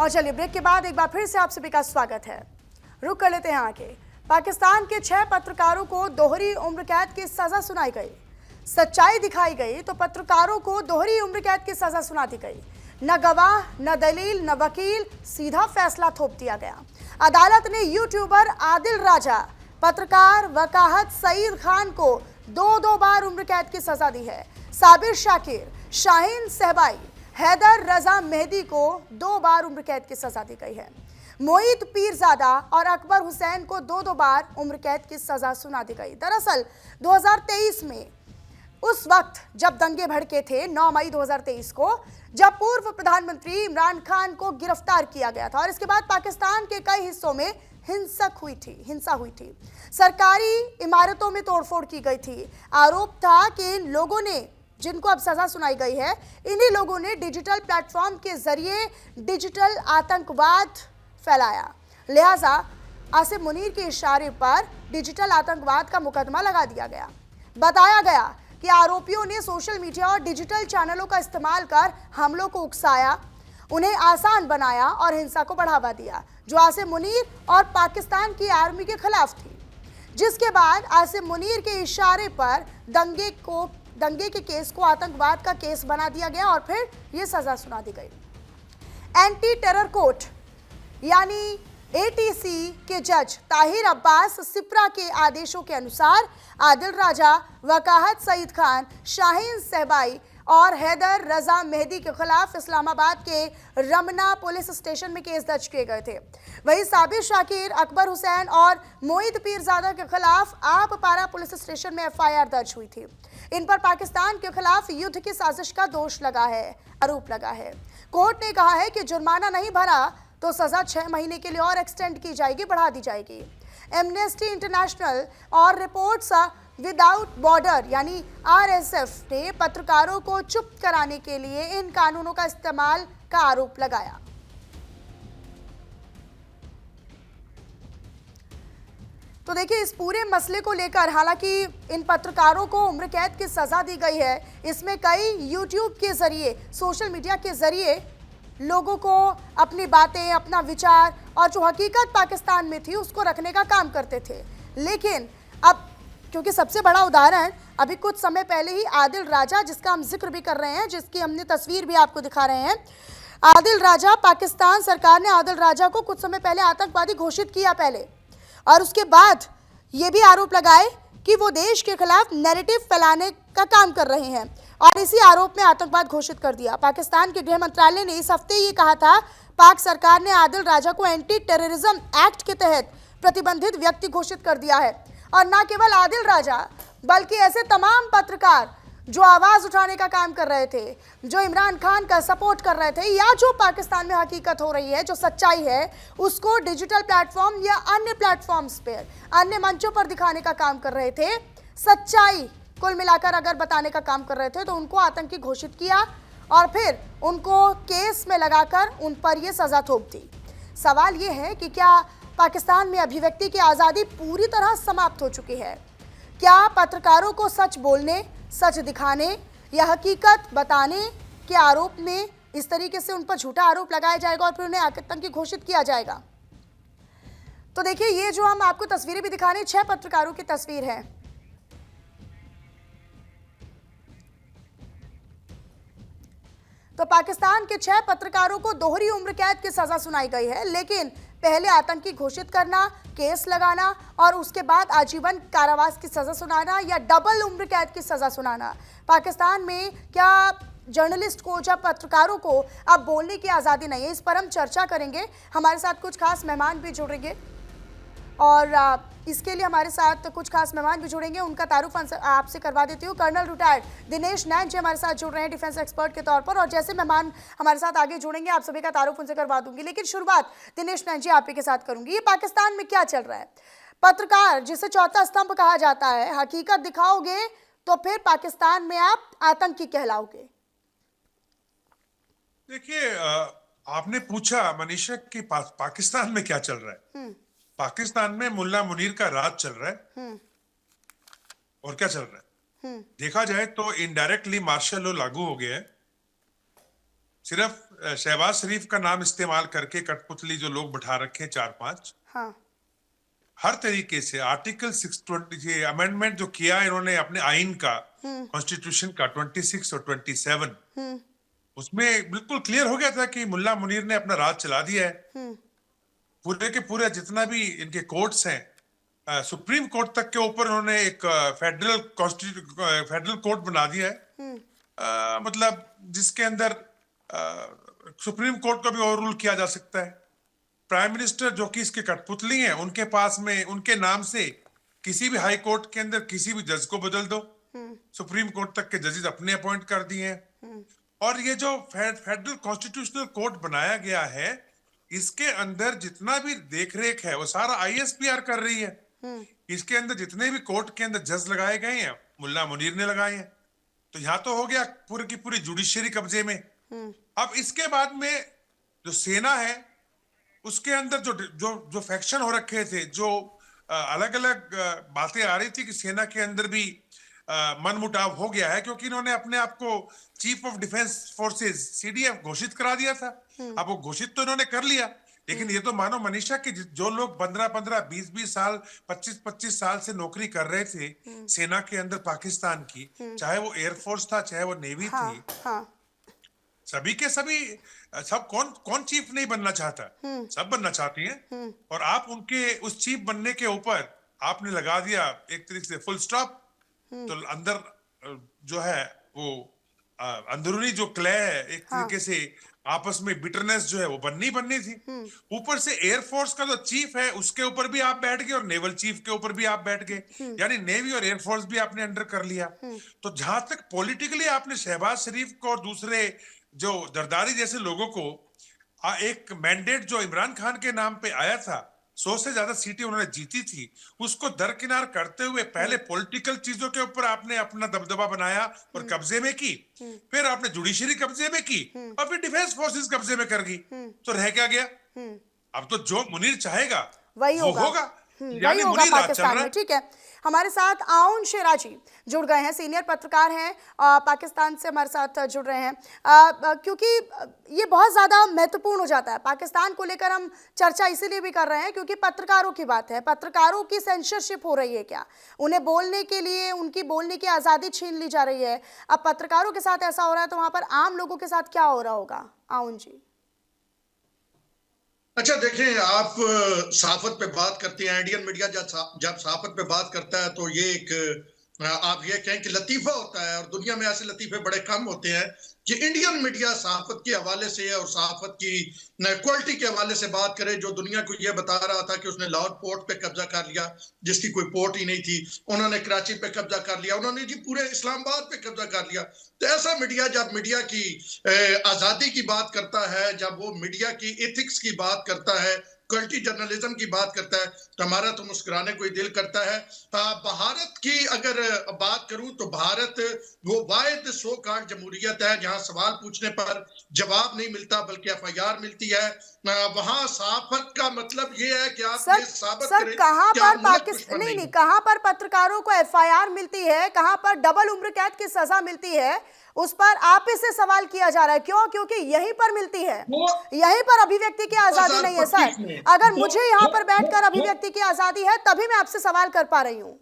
और चलिए ब्रेक के बाद एक बार फिर से आप सभी का स्वागत है। रुक कर लेते हैं आगे। पाकिस्तान के 6 पत्रकारों को दोहरी उम्र कैद की सजा सुनाई गई। सच्चाई दिखाई गई तो पत्रकारों को दोहरी उम्र कैद की सजा सुना दी गई। न गवाह, न दलील, न वकील, सीधा फैसला थोप दिया गया। अदालत ने यूट्यूबर आदिल राजा, पत्रकार वकाहत सईद खान को दो बार उम्र कैद की सजा दी है। साबिर शाकिर, शाहीन सहबाई, हैदर रजा मेहदी को 2 बार उम्र कैद की सजा दी गई है। मोईद पीरजादा और अकबर हुसैन को 2 बार उम्र कैद की सजा सुना दी गई। दरअसल 2023 में उस वक्त जब दंगे भड़के थे, 9 मई 2023 को, जब पूर्व प्रधानमंत्री इमरान खान को गिरफ्तार किया गया था और इसके बाद पाकिस्तान के कई हिस्सों में हिंसा हुई थी। सरकारी इमारतों में तोड़फोड़ की गई थी। आरोप था कि इन लोगों ने, जिनको अब सजा सुनाई गई है, इन्हीं लोगों ने डिजिटल प्लेटफॉर्म के जरिए डिजिटल आतंकवाद फैलाया। लिहाजा आसिम मुनीर के इशारे पर डिजिटल आतंकवाद का मुकदमा लगा दिया गया। बताया गया कि आरोपियों ने सोशल मीडिया और डिजिटल चैनलों का इस्तेमाल कर हमलों को उकसाया, उन्हें आसान बनाया और हिंसा को बढ़ावा दिया, जो आसिम मुनीर और पाकिस्तान की आर्मी के खिलाफ थी। जिसके बाद आसिम मुनीर के इशारे पर दंगे के केस को आतंकवाद का केस बना दिया गया और फिर यह सजा सुना दी गई। एंटी टेरर कोर्ट यानी एटीसी के जज ताहिर अब्बास सिप्रा के आदेशों के अनुसार आदिल राजा, वकाहत सईद खान, शाहीन सहबाई और हैदर रजा मेहदी के खिलाफ इस्लामाबाद के रमना पुलिस स्टेशन में केस दर्ज किए गए थे। वहीं साबिर शाकिर, अकबर हुसैन और मोईद पीरजादा के खिलाफ आप पारा पुलिस स्टेशन में एफआईआर दर्ज हुई थी। इन पर पाकिस्तान के खिलाफ युद्ध की साजिश का आरोप लगा है। कोर्ट ने कहा है कि जुर्माना नहीं भरा तो सजा 6 महीने के लिए और एक्सटेंड की जाएगी, बढ़ा दी जाएगी। एमनेस्टी इंटरनेशनल और रिपोर्ट्स विदाउट बॉर्डर यानी आरएसएफ ने पत्रकारों को चुप कराने के लिए इन कानूनों का इस्तेमाल का आरोप लगाया। तो देखिए, इस पूरे मसले को लेकर हालांकि इन पत्रकारों को उम्र कैद की सजा दी गई है। इसमें कई यूट्यूब के जरिए, सोशल मीडिया के जरिए लोगों को अपनी बातें, अपना विचार और जो हकीकत पाकिस्तान में थी उसको रखने का काम करते थे। लेकिन अब क्योंकि सबसे बड़ा उदाहरण अभी कुछ समय पहले ही आदिल राजा, जिसका हम जिक्र भी कर रहे हैं, जिसकी हमने तस्वीर भी आपको दिखा रहे हैं, आदिल राजा, पाकिस्तान सरकार ने आदिल राजा को कुछ समय पहले आतंकवादी घोषित किया पहले, और उसके बाद ये भी आरोप लगाए कि वो देश के खिलाफ नैरेटिव फैलाने का काम कर रहे हैं और इसी आरोप में आतंकवाद घोषित कर दिया। पाकिस्तान के गृह मंत्रालय ने इस हफ्ते ये कहा था, पाक सरकार ने आदिल राजा को एंटी टेररिज्म एक्ट के तहत प्रतिबंधित व्यक्ति घोषित कर दिया है। और न केवल आदिल राजा बल्कि ऐसे तमाम पत्रकार जो आवाज उठाने का काम कर रहे थे, जो इमरान खान का सपोर्ट कर रहे थे, या जो पाकिस्तान में हकीकत हो रही है, जो सच्चाई है, उसको डिजिटल प्लेटफॉर्म या अन्य प्लेटफॉर्म्स पर, अन्य मंचों पर दिखाने का काम कर रहे थे, सच्चाई कुल मिलाकर अगर बताने का काम कर रहे थे, तो उनको आतंकी घोषित किया और फिर उनको केस में लगाकर उन पर यह सजा थोप दी। सवाल यह है कि क्या पाकिस्तान में अभिव्यक्ति की आज़ादी पूरी तरह समाप्त हो चुकी है? क्या पत्रकारों को सच बोलने, सच दिखाने या हकीकत बताने के आरोप में इस तरीके से उन पर झूठा आरोप लगाया जाएगा और फिर उन्हें आतंकी घोषित किया जाएगा? तो देखिए, ये जो हम आपको तस्वीरें भी दिखा रहे हैं, 6 पत्रकारों की तस्वीर है। तो पाकिस्तान के 6 पत्रकारों को दोहरी उम्र कैद की सजा सुनाई गई है, लेकिन पहले आतंकी घोषित करना, केस लगाना और उसके बाद आजीवन कारावास की सजा सुनाना या डबल उम्र कैद की सजा सुनाना। पाकिस्तान में क्या जर्नलिस्ट को, जब पत्रकारों को अब बोलने की आज़ादी नहीं है? इस पर हम चर्चा करेंगे। हमारे साथ कुछ खास मेहमान भी जुड़ेंगे और इसके लिए हमारे साथ कुछ खास मेहमान भी जुड़ेंगे। उनका तारुफ आपसे करवा देती हूँ। कर्नल रिटायर्ड दिनेश नैन जी हमारे साथ जुड़ रहे हैं डिफेंस एक्सपर्ट के तौर पर, और जैसे मेहमान हमारे साथ आगे जुड़ेंगे आप सभी का तारुफ उनसे करवा दूंगी। लेकिन शुरुआत दिनेश नैन जी आप ही के साथ करूंगी। ये पाकिस्तान में क्या चल रहा है? पत्रकार, जिसे चौथा स्तंभ कहा जाता है, हकीकत दिखाओगे तो फिर पाकिस्तान में आप आतंकी कहलाओगे। देखिए, आपने पूछा मनीषा कि पाकिस्तान में क्या चल रहा है। पाकिस्तान में मुल्ला मुनीर का राज चल रहा है। और क्या चल रहा है? देखा जाए तो इनडायरेक्टली मार्शल लॉ लागू हो गया है। सिर्फ शहबाज शरीफ का नाम इस्तेमाल करके कठपुतली जो लोग बैठा रखे हैं 4-5, हाँ हर तरीके से आर्टिकल 620 ये अमेंडमेंट जो किया इन्होंने अपने आइन का, कॉन्स्टिट्यूशन का 26 और 27, उसमें बिल्कुल क्लियर हो गया था कि मुल्ला मुनीर ने अपना राज चला दिया है। पूरे के पूरे जितना भी इनके कोर्ट्स हैं, सुप्रीम कोर्ट तक के ऊपर उन्होंने एक फेडरल कोर्ट बना दिया है। मतलब जिसके अंदर सुप्रीम कोर्ट को भी ओवर रूल किया जा सकता है। प्राइम मिनिस्टर जो कि इसके कठपुतली हैं, उनके पास में उनके नाम से किसी भी हाई कोर्ट के अंदर किसी भी जज को बदल दो। सुप्रीम कोर्ट तक के जजेस अपने अपॉइंट कर दिए हैं। और ये जो फेडरल कॉन्स्टिट्यूशनल कोर्ट बनाया गया है, इसके अंदर जितना भी देख रेख है वो सारा आईएसपीआर कर रही है। इसके अंदर जितने भी कोर्ट के अंदर जज लगाए गए हैं मुल्ला मुनीर ने लगाए हैं। तो यहाँ तो हो गया पूरी की पूरी जुडिशरी कब्जे में। अब इसके बाद में जो सेना है उसके अंदर जो जो जो फैक्शन हो रखे थे, जो अलग अलग बातें आ रही थी कि सेना के अंदर भी मनमुटाव हो गया है, क्योंकि इन्होंने अपने आप को chief of defence forces CDF घोषित करा दिया था। अब वो घोषित तो इन्होंने कर लिया, लेकिन ये तो मानो मनीषा कि जो लोग 15-15, 20-20 साल, 25-25 साल से नौकरी कर रहे थे सेना के अंदर पाकिस्तान की, चाहे वो एयरफोर्स था चाहे वो नेवी थी, सभी के सभी, सब कौन चीफ नहीं बनना चाहता, सब बनना चाहती हैं। और आप उनके उस चीफ बनने के ऊपर आपने लगा दिया एक तरीके से फुल स्टॉप। तो अंदर जो है वो अंदरूनी जो क्ले है, एक तरीके से आपस में बिटरनेस जो है वो बननी थी। ऊपर से एयरफोर्स का जो चीफ है उसके ऊपर भी आप बैठ गए और नेवल चीफ के ऊपर भी आप बैठ गए, यानी नेवी और एयरफोर्स भी आपने अंडर कर लिया। तो जहां तक पॉलिटिकली आपने शहबाज शरीफ को और दूसरे जो जरदारी जैसे लोगों को एक मैंडेट जो इमरान खान के नाम पे आया था, 100 से ज्यादा सीटें उन्होंने जीती थी, उसको दरकिनार करते हुए पहले पॉलिटिकल चीजों के ऊपर आपने अपना दबदबा बनाया और कब्जे में की, फिर आपने जुडिशरी कब्जे में की और फिर डिफेंस फोर्सेस कब्जे में कर गई। तो रह क्या गया? अब तो जो मुनीर चाहेगा वही होगा। वही होगा पाकिस्तान में। ठीक है, हमारे साथ आउन शेरा जी जुड़ गए हैं, सीनियर पत्रकार हैं, पाकिस्तान से हमारे साथ जुड़ रहे हैं। क्योंकि ये बहुत ज़्यादा महत्वपूर्ण हो जाता है पाकिस्तान को लेकर, हम चर्चा इसीलिए भी कर रहे हैं क्योंकि पत्रकारों की बात है। पत्रकारों की सेंसरशिप हो रही है क्या? उन्हें बोलने के लिए, उनकी बोलने की आज़ादी छीन ली जा रही है। अब पत्रकारों के साथ ऐसा हो रहा है तो वहाँ पर आम लोगों के साथ क्या हो रहा होगा? आउन जी। अच्छा देखें, आप सहाफत पे बात करते हैं, इंडियन मीडिया जब सहाफत पे बात करता है तो ये एक आप ये कहें कि लतीफा होता है, और दुनिया में ऐसे लतीफे बड़े कम होते हैं कि इंडियन मीडिया सहाफत के हवाले से और सहाफत की क्वालिटी के हवाले से बात करे। जो दुनिया को ये बता रहा था कि उसने लाहौर पोर्ट पे कब्जा कर लिया, जिसकी कोई पोर्ट ही नहीं थी, उन्होंने कराची पे कब्जा कर लिया, उन्होंने जी पूरे इस्लामाबाद पे कब्जा कर लिया। तो ऐसा मीडिया जब मीडिया की आजादी की बात करता है, जब वो मीडिया की एथिक्स की बात करता है, क्वालिटी जर्नलिज्म की बात करता है, तो हमारा तो मुस्कुराने को ही दिल करता है। भारत की अगर बात करूं तो भारत वो वाहिद सो कॉल्ड जमहूरियत है जहां सवाल पूछने पर जवाब नहीं मिलता बल्कि एफआईआर मिलती है। वहां सहाफत का मतलब ये है कि आप ये साबित करें कहां पर पाकिस्तान नहीं, कहां पर पत्रकारों को एफआईआर मिलती है, कहां पर डबल उम्र कैद की सजा मिलती है, उस पर आप से सवाल किया जा रहा है। क्यों? क्योंकि यहीं पर मिलती है, यहीं पर अभिव्यक्ति की आजादी नहीं है। सर, अगर मुझे यहाँ पर बैठकर अभिव्यक्ति की आजादी है तभी मैं आपसे सवाल कर पा रही हूँ।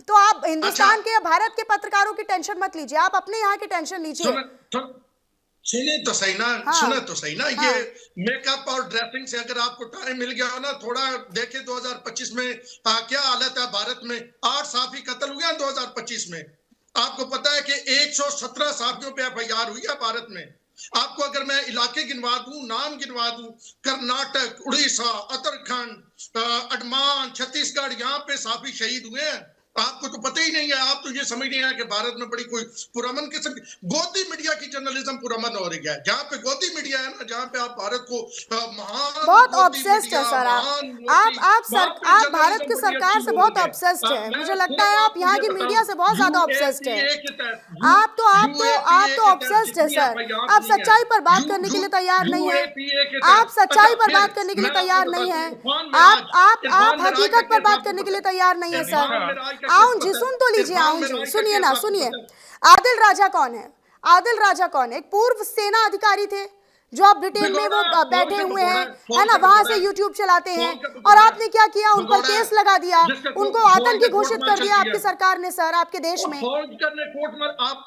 तो आप हिंदुस्तान के या भारत के पत्रकारों की टेंशन मत लीजिए, आप अपने यहाँ की टेंशन लीजिए। सुने तो सही ना, सुने तो सही ना। ये मेकअप और ड्रेसिंग से अगर आपको टाइम मिल गया हो ना, थोड़ा देखे 2025 में क्या हालत है भारत में। 8 साफी कत्ल हुए हैं 2025 में। आपको पता है कि 117 साफियों पे एफआईआर हुई है भारत में। आपको अगर मैं इलाके गिनवा दूं, नाम गिनवा दूं, कर्नाटक, उड़ीसा, उत्तराखंड, अंडमान, छत्तीसगढ़, यहाँ पे साफी शहीद हुए हैं। आपको तो पता ही नहीं है। आप तो ये समझ नहीं है कि भारत में बड़ी कोई पुरअमन किस्म की गोदी मीडिया की जर्नलिज्म पुरअमन हो रही है। जहाँ पे गोदी मीडिया है ना, जहाँ पे आप भारत को महान, बहुत ऑब्सेस्ड है सर आप भारत की सरकार से बहुत ऑब्सेस्ड है। मुझे लगता है आप यहाँ की मीडिया से बहुत ज्यादा ऑब्सेस्ड है। आप तो ऑब्सेस्ड है सर। आप सच्चाई पर बात करने के लिए तैयार नहीं है। आप सच्चाई पर बात करने के लिए तैयार नहीं है। आप हकीकत पर बात करने के लिए तैयार नहीं है सर। आउन जी सुन तो लीजिए, आउन जी सुनिए ना, सुनिए। आदिल राजा कौन है? आदिल राजा कौन है? एक पूर्व सेना अधिकारी थे जो आप ब्रिटेन में वो बैठे हुए हैं, है ना, वहां से यूट्यूब चलाते हैं, और आपने क्या किया? उन पर केस लगा दिया, उनको आतंकी घोषित कर दिया आपकी सरकार ने सर, आपके देश में। फौज करने कोर्ट में आप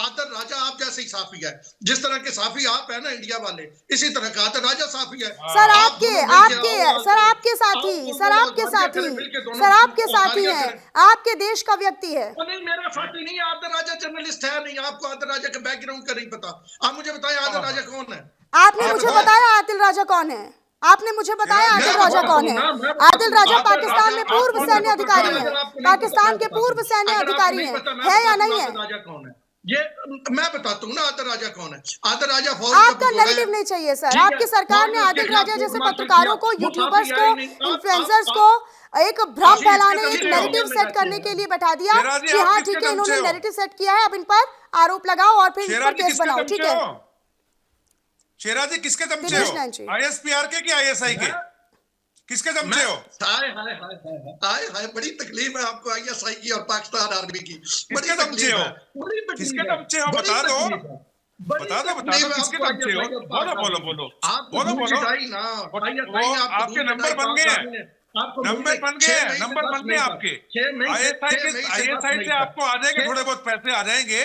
आदर राजा आप जैसे ही साफी है, जिस तरह के साफी आप है ना इंडिया वाले, इसी तरह का आदर राजा साफी है सर। आपके साथी हैं, आपके देश का व्यक्ति है। नहीं, मेरा साथी नहीं है, आदर राजा जर्नलिस्ट है नहीं, आपको आदर राजा के बैकग्राउंड का नहीं पता। आप मुझे बताएं आदर राजा कौन है? आपने मुझे बताया आदिल राजा कौन है? आपने मुझे बताया आदिल राजा कौन है? आदिल राजा पाकिस्तान में पूर्व सैन्य अधिकारी है, पाकिस्तान के पूर्व सैन्य अधिकारी है या नहीं है? राजा कौन है ये मैं बताता हूँ ना, आदर राजा कौन है? आदर राजा फौज आपका नैरेटिव नहीं चाहिए सर। आपकी सरकार ने आदिल राजा जैसे पत्रकारों को, यूट्यूबर्स को, इन्फ्लुएंसर्स को एक भ्रम फैलाने, एक नैरेटिव सेट करने के लिए बैठा दिया कि हाँ ठीक है, इन्होंने नैरेटिव सेट किया है, अब इन पर आरोप लगाओ और फिर इन पर केस बनाओ। ठीक है शेरा जी, किसके चमचे हो? आईएसपीआर के कि आईएसआई के? किसके चमचे हो? हाय हाय हाय हाय हाय, बड़ी तकलीफ है आपको आईएसआई की और पाकिस्तान आर्मी की। किसके चमचे हो? किसके चमचे हो? बता दो किसके चमचे हो? बोलो आपके नंबर बन गए हैं, नंबर बन गए आपके। आईएसआई से आपको आ जाएंगे, थोड़े बहुत पैसे आ जाएंगे,